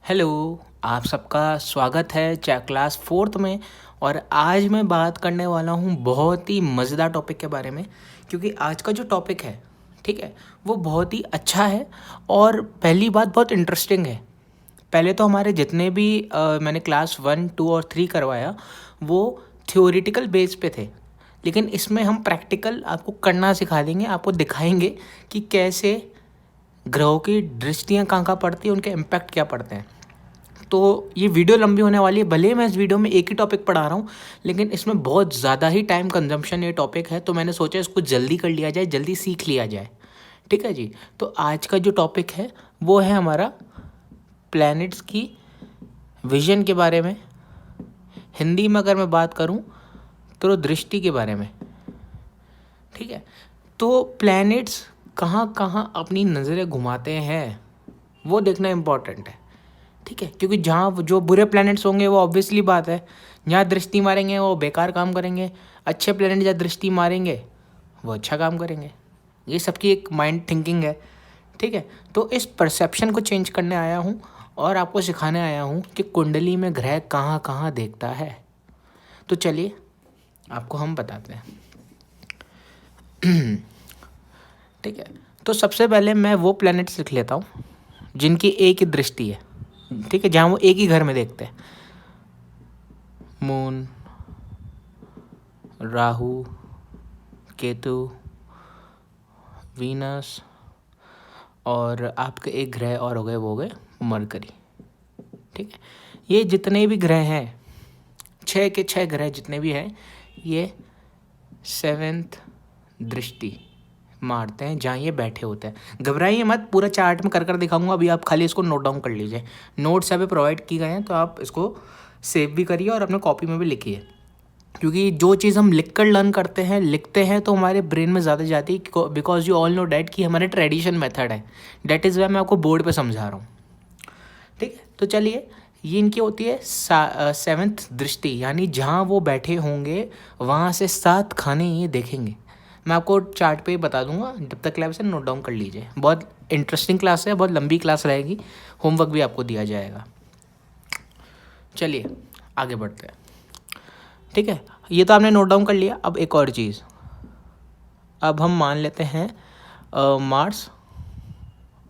Hello. आप सबका स्वागत है क्लास फोर्थ में। और आज मैं बात करने वाला हूँ बहुत ही मज़ेदार टॉपिक के बारे में, क्योंकि आज का जो टॉपिक है, ठीक है, वो बहुत ही अच्छा है। और पहली बात बहुत इंटरेस्टिंग है। पहले तो हमारे जितने भी मैंने क्लास 1, 2 और 3 करवाया वो थ्योरेटिकल बेस पे थे, लेकिन इसमें हम प्रैक्टिकल आपको करना सिखा देंगे, आपको दिखाएंगे कि कैसे ग्रहों की दृष्टियाँ कहाँ कहाँ पड़ती हैं, उनके इम्पैक्ट क्या पड़ते हैं। तो ये वीडियो लंबी होने वाली है, भले ही मैं इस वीडियो में एक ही टॉपिक पढ़ा रहा हूँ, लेकिन इसमें बहुत ज़्यादा ही टाइम कंजम्पशन ये टॉपिक है, तो मैंने सोचा इसको जल्दी कर लिया जाए, जल्दी सीख लिया जाए। ठीक है जी। तो आज का जो टॉपिक है वो है हमारा प्लैनेट्स की विजन के बारे में। हिंदी में अगर मैं बात करूँ तो दृष्टि के बारे में। ठीक है। तो प्लैनेट्स कहाँ कहाँ अपनी नज़रें घुमाते हैं वो देखना इम्पॉर्टेंट है। ठीक है, क्योंकि जहाँ जो बुरे प्लैनेट्स होंगे वो ऑब्वियसली बात है, जहाँ दृष्टि मारेंगे वो बेकार काम करेंगे। अच्छे प्लैनेट जहाँ दृष्टि मारेंगे वो अच्छा काम करेंगे। ये सबकी एक माइंड थिंकिंग है। ठीक है। तो इस परसेप्शन को चेंज करने आया हूँ और आपको सिखाने आया हूँ कि कुंडली में ग्रह कहाँ कहाँ देखता है। तो चलिए आपको हम बताते हैं। ठीक है। तो सबसे पहले मैं वो प्लैनेट्स लिख लेता हूँ जिनकी एक ही दृष्टि है। ठीक है, जहाँ वो एक ही घर में देखते हैं। मून, राहु, केतु, वीनस और आपके एक ग्रह और हो गए, वो हो गए मरकरी। ठीक है। ये जितने भी ग्रह हैं, 6 के 6 ग्रह जितने भी हैं, ये 7th दृष्टि मारते हैं जहाँ ये बैठे होते हैं। घबराइए मत, पूरा चार्ट में कर दिखाऊंगा, अभी आप खाली इसको नोट डाउन कर लीजिए। नोट्स अभी प्रोवाइड किए गए हैं, तो आप इसको सेव भी करिए और अपने कॉपी में भी लिखिए, क्योंकि जो चीज़ हम लिख कर लर्न करते हैं, लिखते हैं, तो हमारे ब्रेन में ज़्यादा जाती है, because you all know that कि हमारे ट्रेडिशन मेथड है। डैट इज़ वाई मैं आपको बोर्ड पे समझा रहा हूँ। ठीक है। तो चलिए, ये इनकी होती है 7th दृष्टि, यानी जहाँ वो बैठे होंगे वहाँ से 7 खाने ये देखेंगे। मैं आपको चार्ट पे बता दूंगा, जब तक क्लास है नोट डाउन कर लीजिए। बहुत इंटरेस्टिंग क्लास है, बहुत लंबी क्लास रहेगी, होमवर्क भी आपको दिया जाएगा। चलिए आगे बढ़ते हैं। ठीक है, ये तो आपने नोट डाउन कर लिया। अब एक और चीज़, अब हम मान लेते हैं मार्स,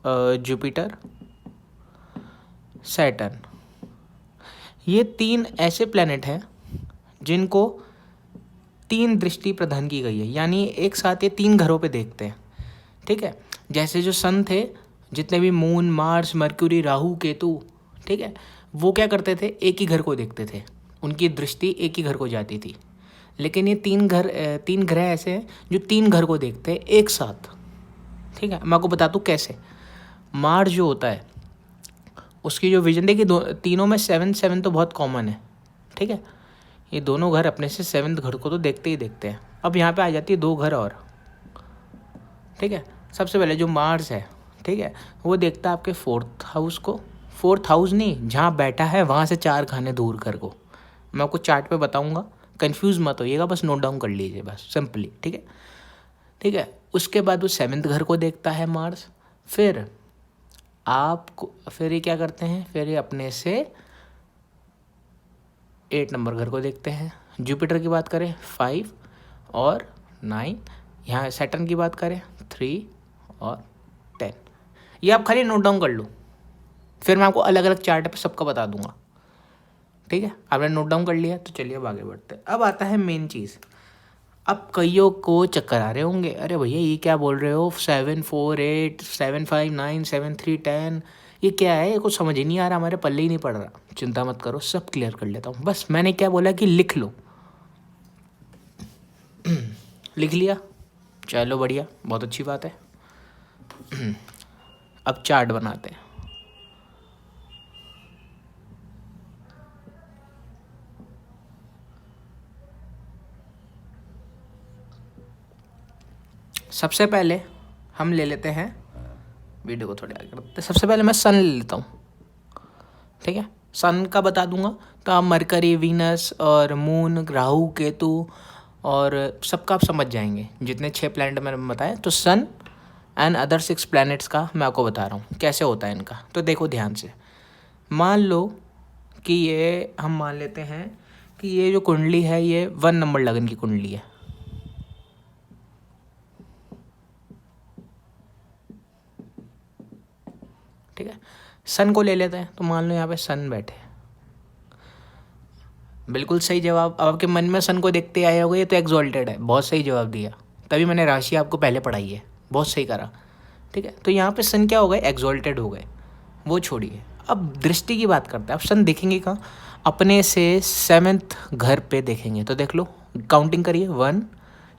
जुपिटर, सैटर्न। ये 3 ऐसे प्लैनेट हैं जिनको 3 दृष्टि प्रदान की गई है, यानी एक साथ ये 3 घरों पे देखते हैं। ठीक है। जैसे जो सन थे, जितने भी moon, Mars, mercury, Rahu, Ketu, ठीक है, वो क्या करते थे, एक ही घर को देखते थे, उनकी दृष्टि एक ही घर को जाती थी। लेकिन ये 3 ग्रह ऐसे हैं जो 3 घर को देखते हैं एक साथ। ठीक है, मैं आपको बता दूँ कैसे। मार्स जो होता है उसकी जो विजन, देखिए तीनों में 7 तो बहुत कॉमन है। ठीक है, ये दोनों घर अपने से 7th घर को तो देखते ही देखते हैं। अब यहाँ पे आ जाती है 2 घर और। ठीक है, सबसे पहले जो मार्स है, ठीक है, वो देखता है आपके 4th हाउस को। 4th हाउस नहीं, जहाँ बैठा है वहाँ से 4 खाने दूर कर को। मैं आपको चार्ट पे बताऊँगा, कंफ्यूज मत होइएगा, बस नोट डाउन कर लीजिए बस सिंपली। ठीक है। ठीक है, उसके बाद वो 7th घर को देखता है मार्स। फिर ये क्या करते हैं, फिर ये अपने से 8 नंबर घर को देखते हैं। जुपिटर की बात करें 5 और 9, यहाँ सैटर्न की बात करें 3 और 10। ये आप खाली नोट डाउन कर लो, फिर मैं आपको अलग अलग चार्ट पे सबका बता दूंगा। ठीक है, आपने नोट डाउन कर लिया, तो चलिए अब आगे बढ़ते हैं। अब आता है मेन चीज़। अब कईयों को चक्कर आ रहे होंगे, अरे भैया ये क्या बोल रहे हो, 7 4 8 7 5 9 7 3 10, ये क्या है, ये कुछ समझ ही नहीं आ रहा, हमारे पल्ले ही नहीं पड़ रहा। चिंता मत करो, सब क्लियर कर लेता हूँ। बस मैंने क्या बोला कि लिख लो। लिख लिया, चलो बढ़िया, बहुत अच्छी बात है। अब चार्ट बनाते हैं। सबसे पहले हम ले लेते हैं, वीडियो को थोड़े आगे करते हैं। सबसे पहले मैं सन ले लेता हूँ। ठीक है, सन का बता दूंगा, तो आप मरकरी, वीनस और मून, राहु, केतु और सबका आप समझ जाएंगे, जितने 6 प्लैनेट मैंने बताए। तो सन एंड अदर 6 प्लैनेट्स का मैं आपको बता रहा हूँ कैसे होता है इनका। तो देखो ध्यान से, मान लो कि ये हम मान लेते हैं कि ये जो कुंडली है ये 1 नंबर लगन की कुंडली है। ठीक है, सन को ले लेते हैं। तो मान लो यहाँ पे सन बैठे, बिल्कुल सही जवाब। अब आपके मन में सन को देखते आए होगे, ये तो एक्सॉल्टेड है, बहुत सही जवाब दिया। तभी मैंने राशि आपको पहले पढ़ाई है, बहुत सही करा। ठीक है, तो यहाँ पे सन क्या हो गए, एक्सॉल्टेड हो गए, वो छोड़िए। अब दृष्टि की बात करते हैं। अब सन देखेंगे कहाँ, अपने से 7th घर पे देखेंगे। तो देख लो, काउंटिंग करिए, 1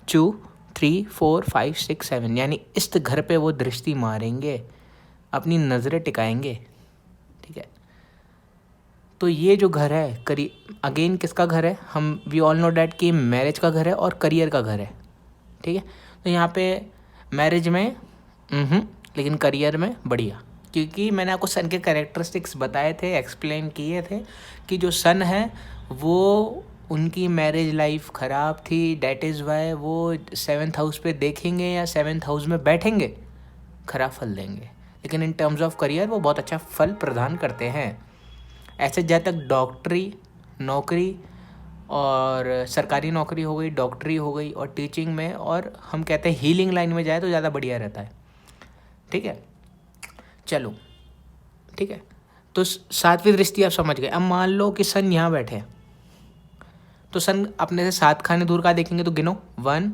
2 3 4 5 6 7, यानी इस घर पे वो दृष्टि मारेंगे, अपनी नज़रें टिकाएंगे। ठीक है, तो ये जो घर है अगेन किसका घर है, हम वी ऑल नो डैट कि मैरिज का घर है और करियर का घर है। ठीक है, तो यहाँ पे मैरिज में लेकिन करियर में बढ़िया, क्योंकि मैंने आपको सन के कैरेक्टरिस्टिक्स बताए थे, एक्सप्लेन किए थे कि जो सन है वो उनकी मैरिज लाइफ ख़राब थी, डैट इज़ वाई वो 7th हाउस पे देखेंगे या 7th हाउस में बैठेंगे खराब फल देंगे, लेकिन इन टर्म्स ऑफ करियर वो बहुत अच्छा फल प्रदान करते हैं। ऐसे जहाँ तक डॉक्टरी नौकरी और सरकारी नौकरी हो गई, डॉक्टरी हो गई और टीचिंग में, और हम कहते हैं हीलिंग लाइन में जाए तो ज़्यादा बढ़िया रहता है। ठीक है, चलो ठीक है, तो 7वीं दृष्टि आप समझ गए। अब मान लो कि सन यहाँ बैठे हैं, तो सन अपने से 7 खाने दूर का देखेंगे, तो गिनो 1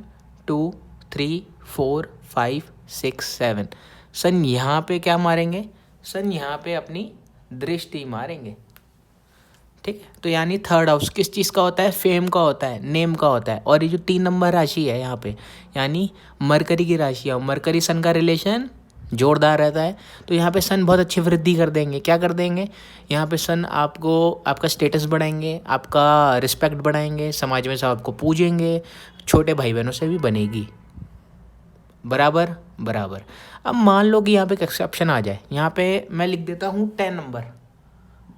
2 3 4 5 6 7। सन यहाँ पे क्या मारेंगे, सन यहाँ पे अपनी दृष्टि मारेंगे। ठीक है, तो यानी 3rd हाउस किस चीज़ का होता है, फेम का होता है, नेम का होता है। और ये जो 3 नंबर राशि है यहाँ पे, यानी मरकरी की राशि है, मरकरी सन का रिलेशन जोरदार रहता है। तो यहाँ पे सन बहुत अच्छी वृद्धि कर देंगे। क्या कर देंगे, यहाँ पे सन आपको आपका स्टेटस बढ़ाएंगे, आपका रिस्पेक्ट बढ़ाएंगे, समाज में सब आपको पूजेंगे, छोटे भाई बहनों से भी बनेगी बराबर बराबर। अब मान लो कि यहाँ पे एक एक्सेप्शन आ जाए, यहाँ पे मैं लिख देता हूँ 10 नंबर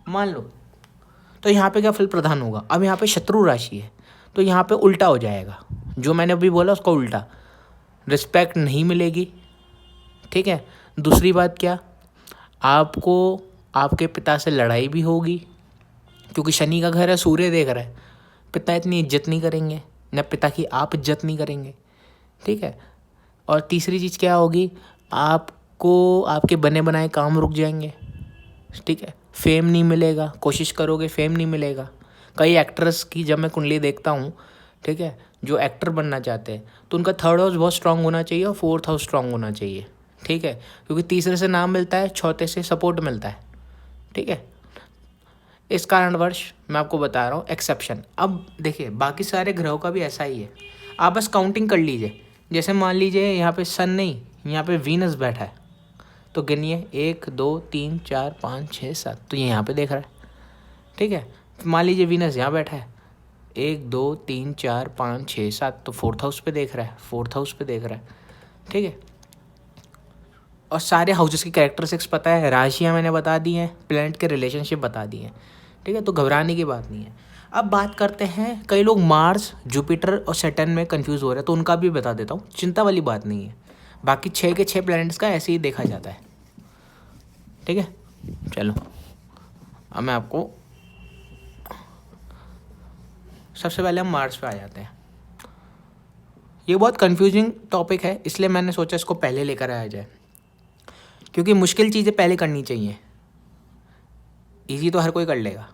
मान लो, तो यहाँ पे क्या फल प्रदान होगा। अब यहाँ पे शत्रु राशि है, तो यहाँ पे उल्टा हो जाएगा, जो मैंने अभी बोला उसका उल्टा, रिस्पेक्ट नहीं मिलेगी। ठीक है, दूसरी बात क्या, आपको आपके पिता से लड़ाई भी होगी, क्योंकि शनि का घर है, सूर्य देख रहा है, पिता इतनी इज्जत नहीं करेंगे, न पिता की आप इज्जत नहीं करेंगे। ठीक है, और तीसरी चीज़ क्या होगी, आपको आपके बने बनाए काम रुक जाएंगे। ठीक है, फेम नहीं मिलेगा, कोशिश करोगे फेम नहीं मिलेगा। कई एक्टर्स की जब मैं कुंडली देखता हूँ, ठीक है, जो एक्टर बनना चाहते हैं, तो उनका 3rd हाउस बहुत स्ट्रांग होना चाहिए और 4th हाउस स्ट्रांग होना चाहिए। ठीक है, क्योंकि तीसरे से नाम मिलता है, चौथे से सपोर्ट मिलता है। ठीक है, इस कारणवश मैं आपको बता रहा हूँ एक्सेप्शन। अब देखिए बाकी सारे ग्रहों का भी ऐसा ही है, आप बस काउंटिंग कर लीजिए। जैसे मान लीजिए यहाँ पे सन नहीं, यहाँ पे वीनस बैठा है, तो गिनिए 1 2 3 4 5 6 7, तो ये यहाँ पे देख रहा है। ठीक है, मान लीजिए वीनस यहाँ बैठा है, 1 2 3 4 5 6 7, तो 4th हाउस पे देख रहा है, 4th हाउस पे देख रहा है। ठीक है, और सारे हाउसेस की कैरेक्टरिस्टिक्स पता है, राशियाँ मैंने बता दी हैं, प्लैनेट के रिलेशनशिप बता दिए हैं। ठीक है, तो घबराने की बात नहीं है। अब बात करते हैं, कई लोग मार्स जुपिटर और सैटर्न में कंफ्यूज हो रहे हैं, तो उनका भी बता देता हूँ, चिंता वाली बात नहीं है। बाकी 6 के 6 प्लैनेट्स का ऐसे ही देखा जाता है। ठीक है, चलो अब मैं आपको, सबसे पहले हम मार्स पे आ जाते हैं। ये बहुत कंफ्यूजिंग टॉपिक है, इसलिए मैंने सोचा इसको पहले लेकर आया जाए, क्योंकि मुश्किल चीज़ें पहले करनी चाहिए, इजी तो हर कोई कर लेगा,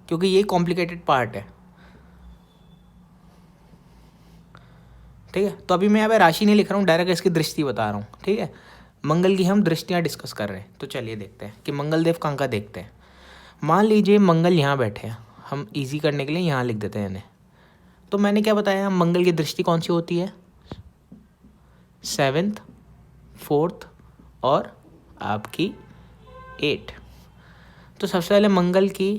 क्योंकि ये कॉम्प्लिकेटेड पार्ट है। ठीक है, तो अभी मैं यहाँ पे राशि नहीं लिख रहा हूँ, डायरेक्ट इसकी दृष्टि बता रहा हूँ। ठीक है, मंगल की हम दृष्टियाँ डिस्कस कर रहे हैं, तो चलिए देखते हैं कि मंगल देव कहाँ का देखते हैं। मान लीजिए मंगल यहाँ बैठे हैं, हम इजी करने के लिए यहाँ लिख देते हैं इन्हें। तो मैंने क्या बताया, मंगल की दृष्टि कौन सी होती है, 7th 4th और आपकी 8। तो सबसे पहले मंगल की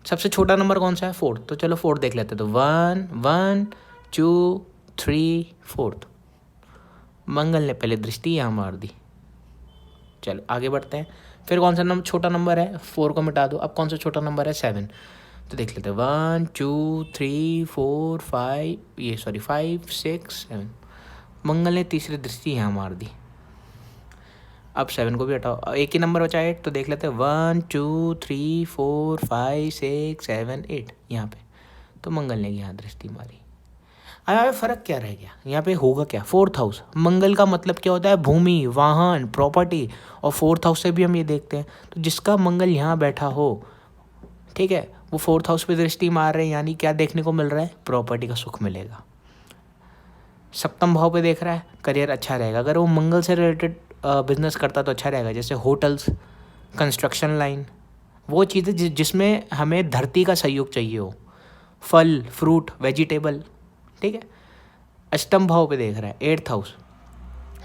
सबसे छोटा नंबर कौन सा है, 4th, तो चलो 4th देख लेते हैं। तो 1 1 2 3 4th, मंगल ने पहले दृष्टि यहाँ मार दी। चलो आगे बढ़ते हैं, फिर कौन सा नंबर छोटा नंबर है, 4 को मिटा दो, अब कौन सा छोटा नंबर है, 7। तो देख लेते हैं 1 2 3 4 5 5 6 7, मंगल ने तीसरी दृष्टि यहाँ मार दी। अब 7 को भी हटाओ, एक ही नंबर बचा 8, तो देख लेते हैं 1 2 3 4 5 6 7 8 यहाँ पे, तो मंगल ने यहाँ दृष्टि मारी। अब यहाँ पे फ़र्क क्या रह गया, यहाँ पे होगा क्या, 4th हाउस। मंगल का मतलब क्या होता है, भूमि, वाहन, प्रॉपर्टी, और 4th हाउस से भी हम ये देखते हैं, तो जिसका मंगल यहाँ बैठा हो, ठीक है, वो 4th हाउस पे दृष्टि मार रहे हैं, यानी क्या देखने को मिल रहा है, प्रॉपर्टी का सुख मिलेगा। सप्तम भाव पे देख रहा है, करियर अच्छा रहेगा, अगर वो मंगल से रिलेटेड बिजनेस करता तो अच्छा रहेगा, जैसे होटल्स, कंस्ट्रक्शन लाइन, वो चीज़ें जिसमें हमें धरती का सहयोग चाहिए हो, फल फ्रूट वेजिटेबल, ठीक है। अष्टम भाव पे देख रहा है, 8th हाउस,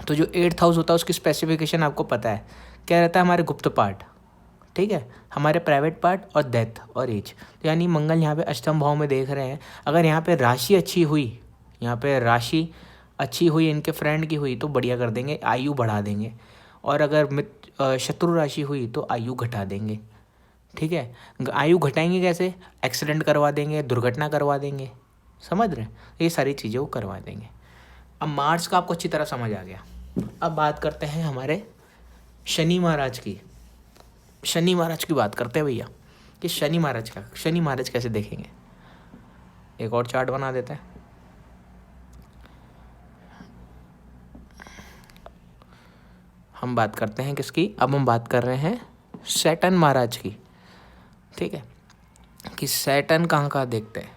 तो जो 8th हाउस होता है उसकी स्पेसिफिकेशन आपको पता है, क्या रहता है, हमारे गुप्त पार्ट, ठीक है, हमारे प्राइवेट पार्ट और डेथ और एज, तो यानी मंगल यहाँ पे अष्टम भाव में देख रहे हैं। अगर यहाँ पे राशि अच्छी हुई, यहाँ पे राशि अच्छी हुई इनके फ्रेंड की हुई तो बढ़िया कर देंगे, आयु बढ़ा देंगे, और अगर शत्रु राशि हुई तो आयु घटा देंगे, ठीक है। आयु घटाएंगे कैसे, एक्सीडेंट करवा देंगे, दुर्घटना करवा देंगे, समझ रहे हैं, ये सारी चीज़ें वो करवा देंगे। अब मार्स का आपको अच्छी तरह समझ आ गया। अब बात करते हैं हमारे शनि महाराज की। शनि महाराज की बात करते हैं भैया, कि शनि महाराज कैसे देखेंगे। एक और चार्ट बना देते हैं। हम बात करते हैं किसकी, अब हम बात कर रहे हैं सैटर्न महाराज की, ठीक है, कि सैटर्न कहाँ कहाँ देखते हैं।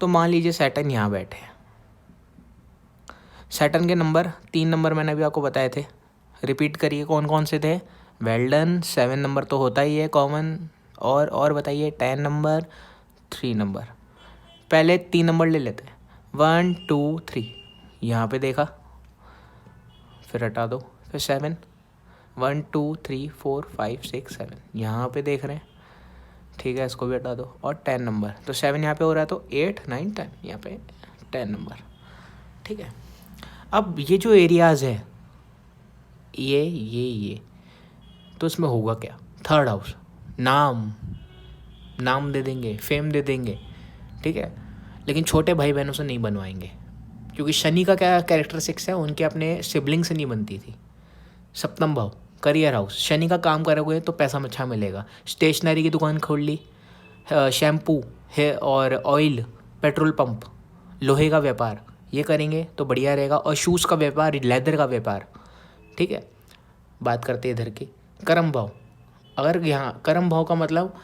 तो मान लीजिए सैटर्न यहाँ बैठे हैं, सैटर्न के नंबर 3 नंबर मैंने अभी आपको बताए थे, रिपीट करिए कौन कौन से थे, वेल डन, 7 नंबर तो होता ही है कॉमन, और बताइए 10 नंबर, 3 नंबर। पहले 3 नंबर ले लेते हैं, 1 2 3, यहाँ पे देखा, फिर हटा दो, फिर 7, 1 2 3 4 5 6 7, यहाँ पे देख रहे हैं, ठीक है, इसको भी हटा दो, और 10 नंबर, तो 7 यहाँ पे हो रहा है, तो 8 9 10, यहाँ पे 10 नंबर, ठीक है। अब ये जो एरियाज़ है, ये तो इसमें होगा क्या, 3rd हाउस, नाम दे देंगे, फेम दे देंगे, ठीक है, लेकिन छोटे भाई बहनों से नहीं बनवाएंगे, क्योंकि शनि का क्या कैरेक्टरिस्टिक्स है, उनके अपने सिबलिंग से नहीं बनती थी। सप्तम भाव, करियर हाउस, शनि का काम करोगे तो पैसा अच्छा मिलेगा। स्टेशनरी की दुकान खोल ली, शैम्पू है और ऑयल, पेट्रोल पंप, लोहे का व्यापार, ये करेंगे तो बढ़िया रहेगा, और शूज़ का व्यापार, लेदर का व्यापार, ठीक है। बात करते हैं इधर की कर्म भाव। अगर यहाँ कर्म भाव का मतलब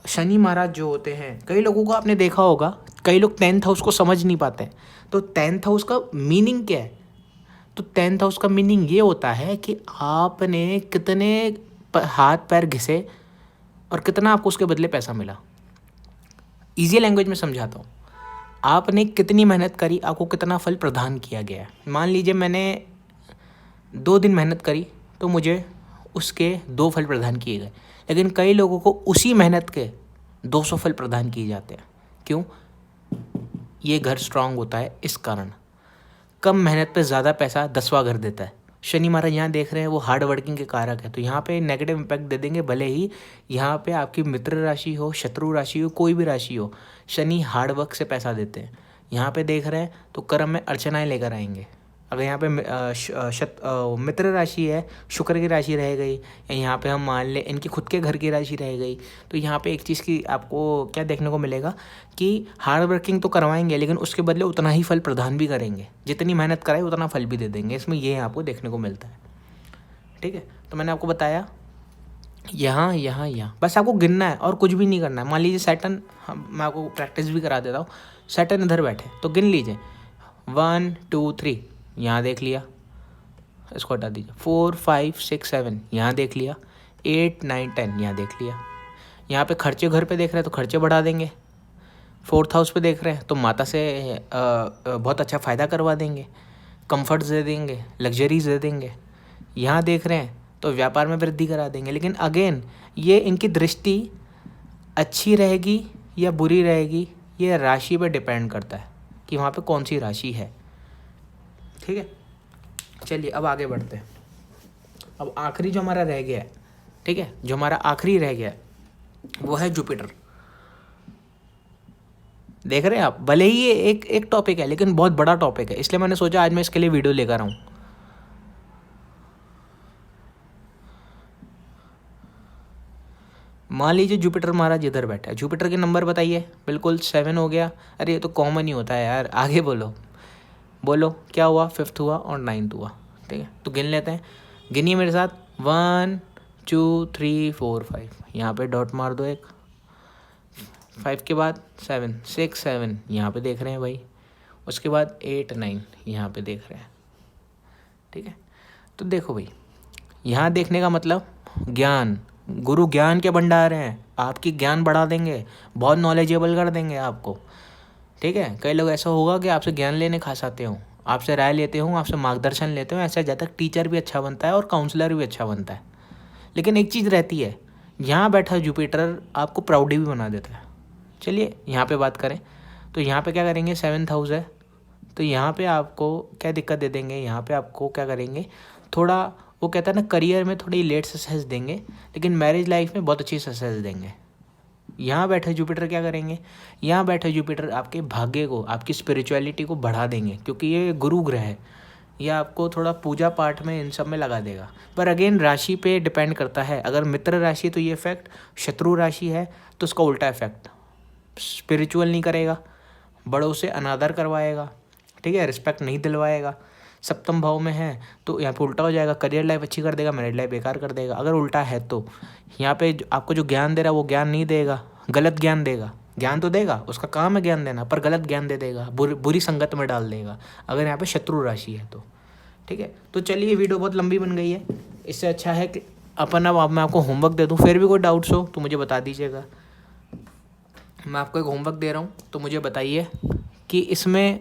शनि महाराज जो होते हैं, कई लोगों को आपने देखा होगा, कई लोग 10th हाउस को समझ नहीं पाते हैं, तो 10th हाउस का मीनिंग क्या है, तो 10th हाउस का मीनिंग ये होता है कि आपने कितने हाथ पैर घिसे और कितना आपको उसके बदले पैसा मिला। ईजी लैंग्वेज में समझाता हूँ, आपने कितनी मेहनत करी, आपको कितना फल प्रदान किया गया है। मान लीजिए मैंने 2 दिन मेहनत करी तो मुझे उसके 2 फल प्रदान किए गए, लेकिन कई लोगों को उसी मेहनत के 200 फल प्रदान किए जाते हैं। क्यों? ये घर स्ट्रांग होता है, इस कारण। कम मेहनत पे ज़्यादा पैसा 10वां घर देता है। शनि महाराज यहाँ देख रहे हैं, वो हार्ड वर्किंग के कारक है, तो यहाँ पे नेगेटिव इम्पैक्ट दे देंगे, भले ही यहाँ पे आपकी मित्र राशि हो, शत्रु राशि हो, कोई भी राशि हो, शनि हार्ड वर्क से पैसा देते हैं। यहाँ पे देख रहे हैं तो कर्म में अर्चनाएं लेकर आएंगे। अगर यहाँ पे मित्र राशि है, शुक्र की राशि रह गई, या यहाँ पे हम मान लें इनकी खुद के घर की राशि रह गई, तो यहाँ पे एक चीज़ की आपको क्या देखने को मिलेगा कि हार्ड वर्किंग तो करवाएंगे, लेकिन उसके बदले उतना ही फल प्रदान भी करेंगे, जितनी मेहनत कराए उतना फल भी दे देंगे। इसमें ये आपको देखने को मिलता है, ठीक है। तो मैंने आपको बताया यहाँ, बस आपको गिनना है और कुछ भी नहीं करना है। मान लीजिए सैटर्न, मैं आपको प्रैक्टिस भी करा देता हूँ, सैटर्न इधर बैठे तो गिन लीजिए 1 2 3, यहाँ देख लिया, इसको हटा दीजिए, 4 5 6 7, यहाँ देख लिया, 8 9 10, यहाँ देख लिया। यहाँ पे खर्चे घर पे देख रहे हैं तो खर्चे बढ़ा देंगे। 4th हाउस पे देख रहे हैं तो माता से बहुत अच्छा फ़ायदा करवा देंगे, कंफर्ट्स दे देंगे, लग्जरीज दे देंगे। यहाँ देख रहे हैं तो व्यापार में वृद्धि करा देंगे। लेकिन अगेन ये इनकी दृष्टि अच्छी रहेगी या बुरी रहेगी, ये राशि पे डिपेंड करता है कि वहाँ पे कौन सी राशि है, ठीक है। चलिए अब आगे बढ़ते हैं। अब आखिरी जो हमारा रह गया है, ठीक है, जो हमारा आखिरी रह गया है वो है जुपिटर। देख रहे हैं आप, भले ही ये एक टॉपिक है लेकिन बहुत बड़ा टॉपिक है, इसलिए मैंने सोचा आज मैं इसके लिए वीडियो लेकर आऊँ। मान लीजिए जुपिटर महाराज इधर बैठा है, जुपिटर के नंबर बताइए। बिल्कुल 7 हो गया। अरे ये तो कॉमन ही होता है यार, आगे बोलो बोलो क्या हुआ, 5th हुआ और 9th हुआ। ठीक है, तो गिन लेते हैं, गिनिए मेरे साथ। 1 2 3 4 5, यहाँ पे डॉट मार दो एक। 5 के बाद 7, 6 7 यहाँ पे देख रहे हैं भाई। उसके बाद 8 9 यहाँ पे देख रहे हैं। ठीक है, तो देखो भाई, यहाँ देखने का मतलब ज्ञान, गुरु ज्ञान के भंडार हैं, आपकी ज्ञान बढ़ा देंगे, बहुत नॉलेजेबल कर देंगे आपको। ठीक है, कई लोग ऐसा होगा कि आपसे ज्ञान लेने खास आते हों, आपसे राय लेते हों, आपसे मार्गदर्शन लेते हों, ऐसा जब तक टीचर भी अच्छा बनता है और काउंसलर भी अच्छा बनता है। लेकिन एक चीज़ रहती है, यहाँ बैठा जुपिटर आपको प्राउडी भी बना देता है। चलिए यहाँ पे बात करें, तो यहाँ पे क्या करेंगे, 7th हाउस है, तो यहाँ पे आपको क्या दिक्कत दे देंगे, यहाँ पे आपको क्या करेंगे, थोड़ा वो कहता है ना, करियर में थोड़ी लेट सक्सेस देंगे, लेकिन मैरिज लाइफ में बहुत अच्छी सक्सेस देंगे। यहाँ बैठे जुपिटर क्या करेंगे, यहाँ बैठे जुपिटर आपके भाग्य को, आपकी स्पिरिचुअलिटी को बढ़ा देंगे, क्योंकि ये गुरु ग्रह है, ये आपको थोड़ा पूजा पाठ में इन सब में लगा देगा। पर अगेन राशि पे डिपेंड करता है, अगर मित्र राशि है तो ये इफेक्ट, शत्रु राशि है तो उसका उल्टा इफेक्ट, स्पिरिचुअल नहीं करेगा, बड़ों से अनादर करवाएगा, ठीक है, रिस्पेक्ट नहीं दिलवाएगा। सप्तम भाव में है तो यहाँ पे उल्टा हो जाएगा, करियर लाइफ अच्छी कर देगा, मैरिज लाइफ बेकार कर देगा। अगर उल्टा है तो यहाँ पे आपको जो ज्ञान दे रहा है वो ज्ञान नहीं देगा, गलत ज्ञान देगा। ज्ञान तो देगा, उसका काम है ज्ञान देना, पर गलत ज्ञान दे देगा, बुरी संगत में डाल देगा, अगर यहाँ पे शत्रु राशि है तो। ठीक है, तो चलिए वीडियो बहुत लंबी बन गई है, इससे अच्छा है कि अब मैं आपको होमवर्क दे दूँ, फिर भी कोई डाउट्स हो तो मुझे बता दीजिएगा। मैं आपको एक होमवर्क दे रहा हूँ, तो मुझे बताइए कि इसमें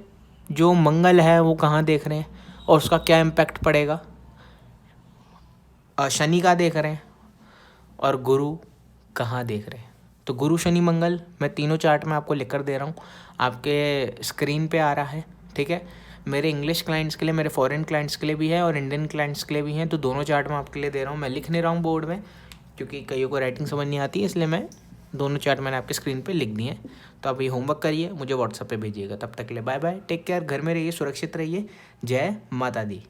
जो मंगल है वो कहाँ देख रहे हैं और उसका क्या इम्पैक्ट पड़ेगा। शनि का देख रहे हैं और गुरु कहाँ देख रहे हैं। तो गुरु शनि मंगल मैं तीनों चार्ट में आपको लिख कर दे रहा हूँ, आपके स्क्रीन पे आ रहा है। ठीक है, मेरे इंग्लिश क्लाइंट्स के लिए, मेरे फॉरेन क्लाइंट्स के लिए भी है और इंडियन क्लाइंट्स के लिए भी हैं, तो दोनों चार्ट मैं आपके लिए दे रहा हूँ। मैं लिख नहीं रहा हूँ बोर्ड में, क्योंकि कईयों को राइटिंग समझ नहीं आती है, इसलिए मैं दोनों चार्ट मैंने आपके स्क्रीन पे लिख दिए हैं। तो आप ये होमवर्क करिए, मुझे व्हाट्सएप पे भेजिएगा। तब तक के लिए बाय बाय, टेक केयर, घर में रहिए, सुरक्षित रहिए। जय माता दी।